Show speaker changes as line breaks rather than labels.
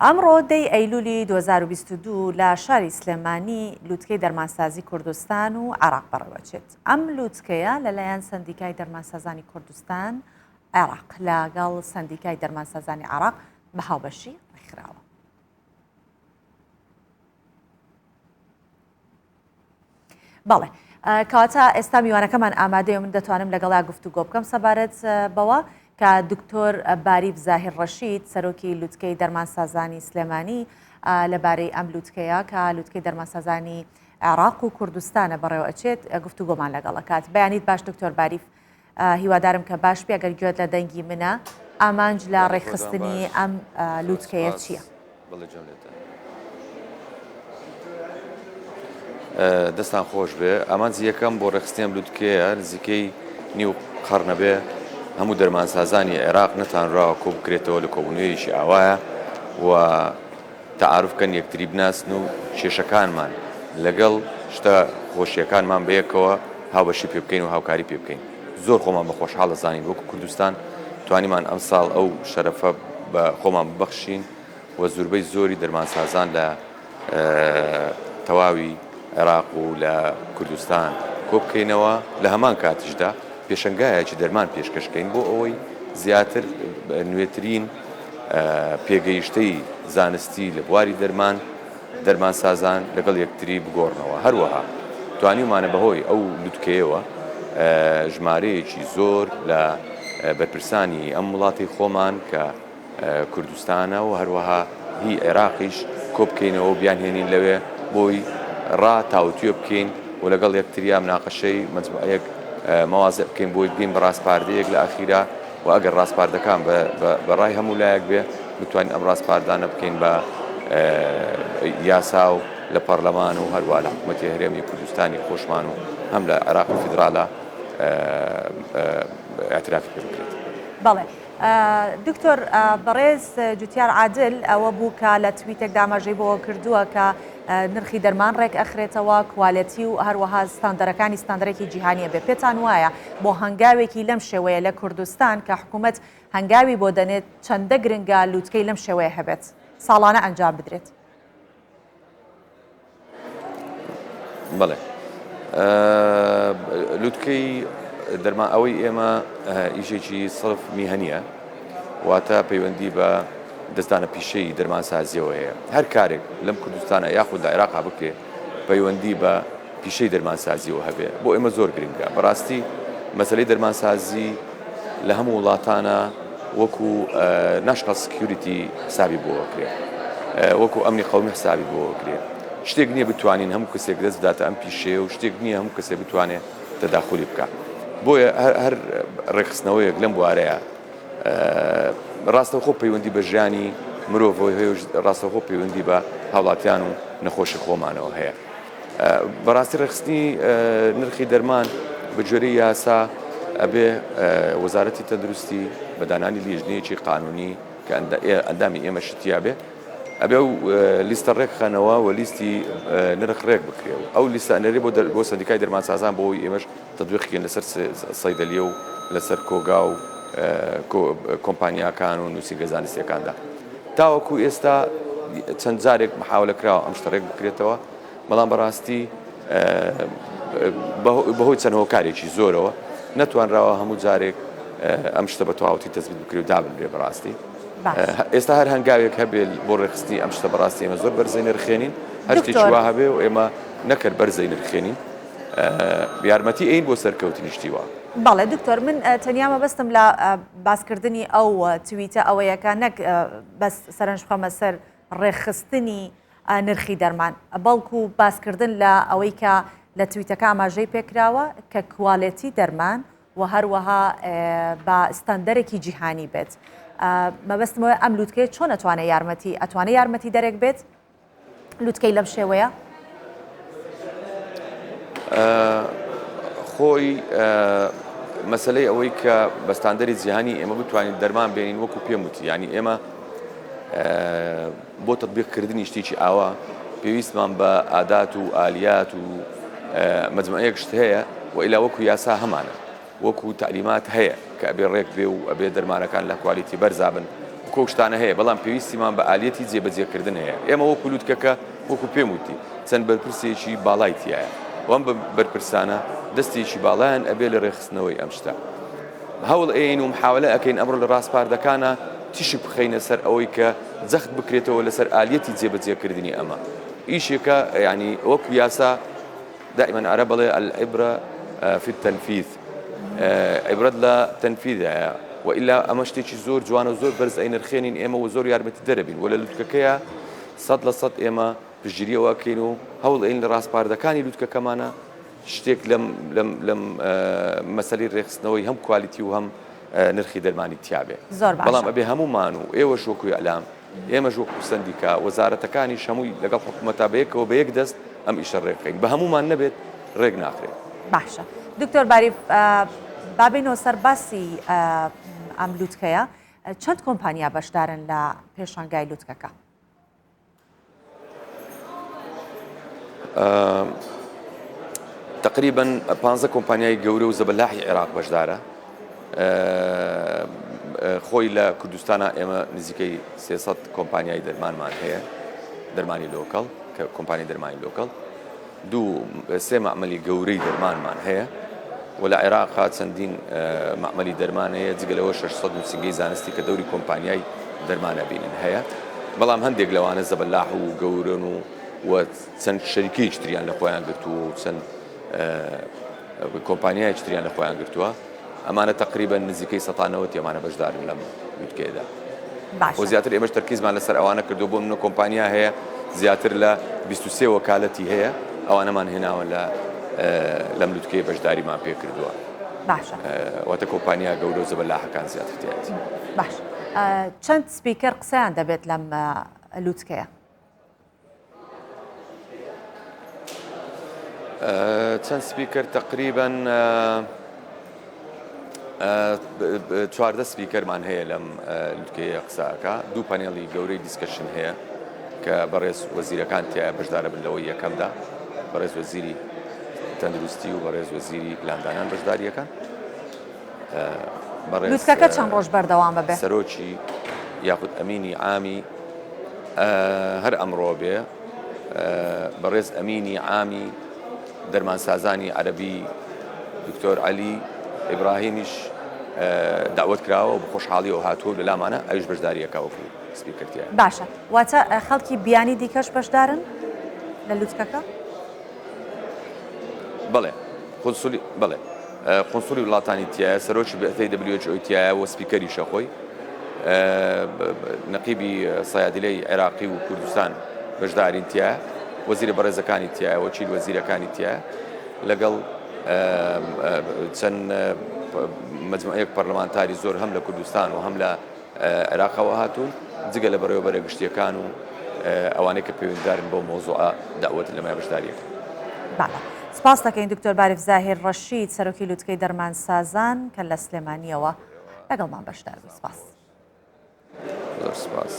ئەمڕۆ دەی ئەیلولی 2022 لە شاری سلێمانی لووتکەی دەرمانسازی کوردستان و عێراق بەڕێوەچێت. ئەم لووتکەیە لەلایەن سەندیکای دەرمانسازانی کوردستان عێراق لەگەڵ سەندیکای دەرمانسازانی عێراق بە هاوبەشی ڕێکخراوە. بەڵێ کەواتە ئێستا میوانەکەمان ئامادەیە، من دەتوانم لەگەڵا گفتوگۆ بکەم سەبارەت بەوە کە دکتۆر باریف زاهیر ڕەشید سەرۆکی لووتکەی دەرمانسازانی سلێمانی لەبارەی ئەم لووتکەیە کە لووتکەی دەرمانسازانی عێراق و کوردستانە بەڕێوە ئەچێت گفتوگۆمان لەگەڵەکات. بەیانیت باش دکتۆر باریف، هیوادارم کە باش بێ ئەگەر گوێت لە دەنگی منە ئامانج لە ڕێکخستنی ئەم لووتکەیە چییە؟
دەستان خۆش بێ. ئامانجی یەکەم بۆ ڕێکخستنی لووتکەیە نزیکەی نیو قەرنە بێ هەموو دەرمانسازانی عێراق نەتانراوە کۆ بکرێتەوە لە کۆبوونەوەیەکی ئاوایە و تەعاروفکەن یەکتری بناسن و کێشەکانمان لەگەڵ شتە خۆشیەکانمان بەیەکەوە هاوبەشی پێ بکەین و هاوکاری پێ بکەین. زۆر خۆمان بە خۆشحاڵ دەزانین وەکو کوردستان توانیمان ئەم ساڵ ئەو شەرەفە بە خۆمان ببەخشین و زۆربەی زۆری دەرمانسازان لە تەواوی عێراق و لە کوردستان کۆ بکەینەوە لە هەمان کاتیشدا پێشەنگایەکی دەرمان پێشکەشکەین بۆ ئەوەی زیاتر نوێترین پێگەیشتەی زانستی لە بواری دەرمانسازان لەگەڵ یەکتری بگۆڕنەوە. هەروەها توانیمانە بەهۆی ئەو لووتکەیەوە ژمارەیەکی زۆر لە بەرپرسانی ئەم وڵاتی خۆمان کە کوردستانە و هەروەها هی عێراقیش کۆ بکەینەوە بیانهێنین لەوێ بۆی تاوتوێ بکەین و لەگەڵ یەکتریا مناقەشەی مەجموعەیەک مەواضع بکەین بۆی بگەین بە ڕاستپاردەیەک لە ئاخیرا و ئەگەر ڕاستپاردەکان بەڕای هەموو لایەک بێ بتوانین ئەم ڕاستپاردانە بکەین بە یاسا و لە پەرلەمان و هەروە لە حکوومەتی هەرێمی کوردستانی خۆشمان و هەم لە عێراق و فیدراڵە ئاعترافی پێ بکرێت.
بەڵێ دکتۆر بەڕێز جوتیار عادل ئەوە بوو کە لە تویتێک داماژەی بۆەوە کردووە کە نرخی دەرمان ڕێک ئەخرێتەوە کوالەتی و هەروەها ستاندەرەکانی ستاندەرێکی جیهانیە بێ. پێتان وایە بۆ هەنگاوێکی لەم شێوەیە لە کوردستان کە حکوومەت هەنگاوی بۆ دەنێت چەندە گرنگە لووتکەی لەم شێوەیە هەبێت ساڵانە ئەنجام بدرێت؟
بەڵێ لووتکەی دەرمان ئەوەی ئێمە ئیشێکی سڵف میهەنیە واتە پەیوەندی بە دەستانە پیشەی دەرمانسازیەوە هەیە. هەر کارێک لەم کوردستانە یاخود لە عێراقا بکرێ پەیوەندی بە پیشەی دەرمانسازیەوە هەبێ بۆ ئێمە زۆر گرنگە. بەڕاستی مەسەلەی دەرمانسازی لە هەموو وڵاتانە وەکو ناشنال سکیوریتی حسابی بۆ کرێ، وەکو ئەمنی قەومی حسابی بۆ کرێ. شتێک نییە بتوانین هەموو کەسێک دەست بداتە ئەم پیشەیە و شتێک نییە هەموو کەسێک بتوانێت تەداخولی بکات. بۆیە هەر ڕێکخستنەوەیەک لەم بوارەیە ڕاستەوخۆ پەیوەندی بە ژیانی مرۆڤەوە هەیە و ڕاستەوخۆ پەیوەندی بە هاوڵاتیان و نەخۆشی خۆمانەوە هەیە. بەڕاستی ڕێکخستنی نرخی دەرمان بە جۆرەی یاسا ئەبێ وەزارەتی تەندروستی بە دانانی لیژنەیەکی قانونی کە ئەندامی ئێمە شتیا بێ ئەبێ و لیستە ڕێکخانەوە و لیستی نرخ ڕێک بکرێ و ئەو لیستانەری بۆ سەندیکای دەرمانسازان بۆەوەی ئێمەش تەطبیقکەین لەسەر سەیدەلیە و لەسەر کۆگا و کۆمپانیاکان و نووسینگە زانستیەکاندا. تاوەکو ئێستا چەند جارێک محاولە کراوە ئەم شتە ڕێک بکرێتەوە، بەڵام بەڕاستی بەهۆی چەند هۆکارێکی زۆرەوە نەتوانراوە هەموو جارێک ئەم شتە بە تەواوەتی تەثبیت بکرێت و دابنرێ. بەڕاستی ئێستا هەر هەنگاوێک هەبێت بۆ ڕێکخستنی ئەم شتە بەڕاستی ئێمە زۆر بەرزەی نرخێنین، هەر شتێکی وا هەبێ و ئێمە نەکرد بەرزەی نرخێنین یارمەتی ئەین بۆ سەرکەوتنی شتیوە.
بەڵێ دکتۆر، من تەنیا مەبەستم لە باسکردنی ئەو تویتە ئەوەیەکە نەک بەس سەرنجخەمە سەر ڕێکخستنی نرخی دەرمان، بەڵکو باسکردن لە ئەوەی کە لە تویتەکە ئاماژەی پێکراوە کە کوالەتی دەرمان و هەروەها بە ستاندەرێکی جیهانی بێت. مەبەستمەوە ئەم لووتکەی چۆن ئەتوانێت یارمەتی دەرێک بێت لووتکەی لەم شێوەیە؟ خۆی مەسلەی ئەوەی کە بە ستاندەری جیهانی ئێمە بتوانین دەرمان بێنین وەکو پێم وتی، ینی ئێمە بۆ تەطبیقکردنی شتێکی ئاوا پێویستمان بە ئادات و ئالیات و مەجموعەیەک شت هەیە و ئیلا وەکو یاسا هەمانە وەکو تعلیمات هەیە کە ئەبێ ڕێک بێ و ئەبێ دەرمانەکان لە کوالیتی بەرزابن
ئەو شتانە هەیە بەڵام پێویستیمان بە ئالەتی جێبەجێکردن هەیە ئێمە وەکو لووتکەکە وەکو پێم وتی چەند بەرپرسێکی باڵای تایە وەم بە بەرپرسانە دەستێکی باڵایان ئەبێ لە ڕێخستنەوەی ئەم شتە هەوڵ ئێین و محاولە ئەەکەین ئەمڕۆ لە ڕاستپاردەکانە تیشک بخەینە سەر ئەوەی کە جەخت بکرێتەوە لەسەر ئالەتی جێبەجێکردنی ئەمە ئیشێکە ینی وەکو یاسا دائما عرە بڵێ العبرە في التنفيذ عبرەت لە تەنفیذە وئیلا ئەمە شتێکی زۆر جوانە و زۆر بەرز ئەینرخێنین ئێمە و زۆر یارمەتی دەرەبین وە لە لووتکەکەیە 100% ئێمە پشتگیریەوەکەین و هەوڵ ئەین لە ڕاستپاردەکانی لووتکەکەمانە شتێک لەم مەسەلەی ڕێخستنەوەی هەم کوالیتی و هەم نرخی دەرمانی تیاابێ بەڵام ئەبێ هەمومان و ئێوە شۆکوی ئەلام ئێمە ژۆکو سندیکا وەزارەتەکانی هەمووی لەگەڵ حکوومەتا بەیەکەوە بە یەک دەست ئەم ئیشە ڕێکەین بە هەمومان نەبێت ڕێک ناکرێت
باشە دکتۆر باریف بابینەوە سەر باسی ئەم لووتکەیە چەند کۆمپانیا بەشدارن لە پێشانگای لووتکەکە
تقریبا 15 کۆمپانیای گەورە و زەبەلاحی عێراق بەشدارە خۆی لە کوردستانە ئێمە نزیکەی 300 کۆمپانیای دەرمانمان هەیە دەرمانی لۆکەڵ کە کۆمپانی دەرمانی لۆکەڵ سێ مەعمەلی گەورەی دەرمانمان هەیە و لە عێراقا چەندین مەعمەلی دەرمان هەیە جگەلەوە 600 نووسینگەی زانستی کە دەوری کۆمپانیای دەرمانە بینن هەیە بەڵام هەندێک لەوانە زەبەلاح و گەورن و چەند شەریکەی تریان لە خۆیان گرتووە و چەند کۆمپانیای تریان لە خۆیان گرتووە ئەمانە تقریبا نزیکەی 190 ئەمانە بەشدارن لەم لووتکەیەدا و زیاتر ئێمەش تەرکیزمان لەسەر ئەوانە کردو بۆ منە کۆمپانیا هەیە زیاتر لە 23 وەکالەتی هەیە ئەوانەمان هێناوە لەم لووتکەیە بەشداریمان پێ کردووە
باشە
واتە کۆمپانیا گەورە و زەبەلاحەکان زیاتر تێتی
باش چەند سپیکەر قسەیان دەبێت لەم لووتکەیە
چەند سپیکەر تقریبا 14 سپیکەرمان هەیە لەم لووتکەیە قساکە دوو پانێڵی گەورەی دیسکشن هەیە کە بەڕێز وەزیرەکان تایە بەشدارە بن لەوەی یەکەمدا بەڕێز وەزیری تەندروستی و بەڕێز وەزیری پلاندانان بەشداریەکان
لووتکەکە چەند ڕۆژ بەردەوام بەبێ
سەرۆکی یاخود ئەمینی عامی هەر ئەمڕۆ بێ بەڕێز ئەمینی عامی دەرمانسازانی عەرەبی دکتۆر عەلی ئیبراهیمیش داوت کراوە و بە خۆشحاڵیەوە هاتووە لە لامانە ئەویش بەشداریەکە وەکو سپیکەرتیە
باشە واتە خەڵکی بیانی دیکەش بەشدارن لە لووتکەکە
بەڵێ بەڵێ قۆنسولی وڵاتانی تایە سەرۆکی بەئەتەی WHO تایە و سپیکەریشە خۆی نەقیبی سەیادلەی عێراقی و کوردستان بەشدارین تایە وەزیرە بەڕێزەکانی تایە وەکیل وەزیرەکانی تایە لەگەڵ چەند مەجموعەیەک پەرلەمانتاری زۆر هەم لە کوردستان و هەم لە عێراقەوە هاتوون جگە لە بەڕێوەبەرە گشتیەکان و ئەوانەی کە پەیوەنددارن بۆ مۆزوعە داوەت لەمای بەشداریەکە
سپاس دەکەین دکتۆر باریف زاهیر ڕەشید سەرۆکی لووتکەی دەرمانسازان کە لە سلێمانیەوە لەگەڵمان بەشدار بوو سپاس
زۆر سپاس